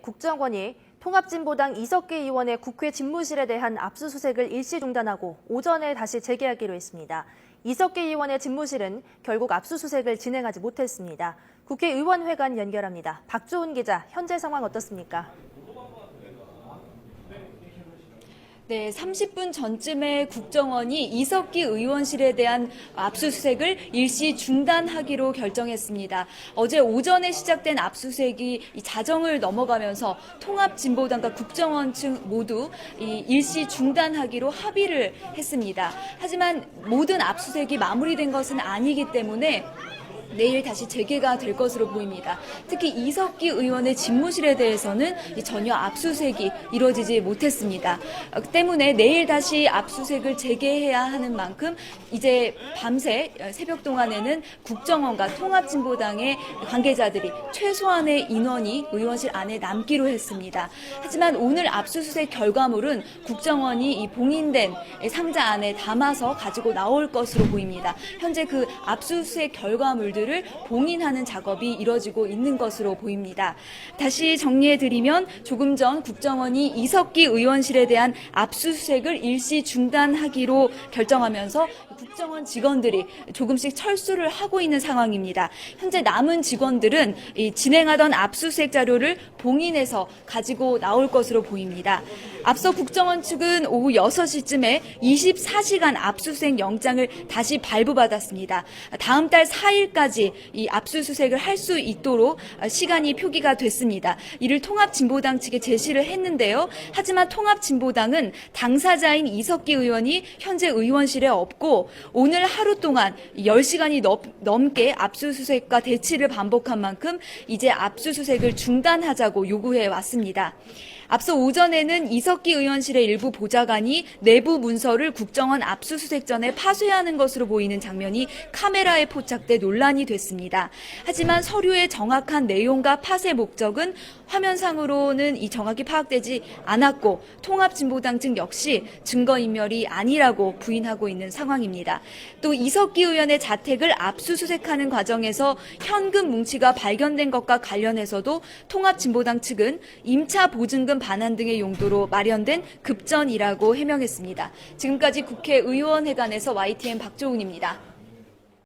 국정원이 통합진보당 이석기 의원의 국회 집무실에 대한 압수수색을 일시 중단하고 오전에 다시 재개하기로 했습니다. 이석기 의원의 집무실은 결국 압수수색을 진행하지 못했습니다. 국회의원회관 연결합니다. 박주훈 기자, 현재 상황 어떻습니까? 네, 30분 전쯤에 국정원이 이석기 의원실에 대한 압수수색을 일시 중단하기로 결정했습니다. 어제 오전에 시작된 압수수색이 자정을 넘어가면서 통합진보당과 국정원 측 모두 일시 중단하기로 합의를 했습니다. 하지만 모든 압수수색이 마무리된 것은 아니기 때문에 내일 다시 재개가 될 것으로 보입니다. 특히 이석기 의원의 집무실에 대해서는 전혀 압수수색이 이루어지지 못했습니다. 때문에 내일 다시 압수수색을 재개해야 하는 만큼 이제 밤새 새벽 동안에는 국정원과 통합진보당의 관계자들이 최소한의 인원이 의원실 안에 남기로 했습니다. 하지만 오늘 압수수색 결과물은 국정원이 이 봉인된 상자 안에 담아서 가지고 나올 것으로 보입니다. 현재 그 압수수색 결과물들 을 봉인하는 작업이 이뤄지고 있는 것으로 보입니다. 다시 정리해드리면 조금 전 국정원이 이석기 의원실에 대한 압수수색을 일시 중단하기로 결정하면서 국정원 직원들이 조금씩 철수를 하고 있는 상황입니다. 현재 남은 직원들은 진행하던 압수수색 자료를 봉인해서 가지고 나올 것으로 보입니다. 앞서 국정원 측은 오후 6시쯤에 24시간 압수수색 영장을 다시 발부받았습니다. 다음 달 4일까지 이 압수수색을 할 수 있도록 시간이 표기가 됐습니다. 이를 통합진보당 측에 제시를 했는데요. 하지만 통합진보당은 당사자인 이석기 의원이 현재 의원실에 없고 오늘 하루 동안 10시간이 넘게 압수수색과 대치를 반복한 만큼 이제 압수수색을 중단하자고 요구해 왔습니다. 앞서 오전에는 이석기 의원실의 일부 보좌관이 내부 문서를 국정원 압수수색 전에 파쇄하는 것으로 보이는 장면이 카메라에 포착돼 논란이 됐습니다. 하지만 서류의 정확한 내용과 파쇄 목적은 화면상으로는 정확히 파악되지 않았고 통합진보당 측 역시 증거인멸이 아니라고 부인하고 있는 상황입니다. 또 이석기 의원의 자택을 압수수색하는 과정에서 현금 뭉치가 발견된 것과 관련해서도 통합진보당 측은 임차 보증금 반환 등의 용도로 마련된 급전이라고 해명했습니다. 지금까지 국회의원회관에서 YTN 박조훈입니다.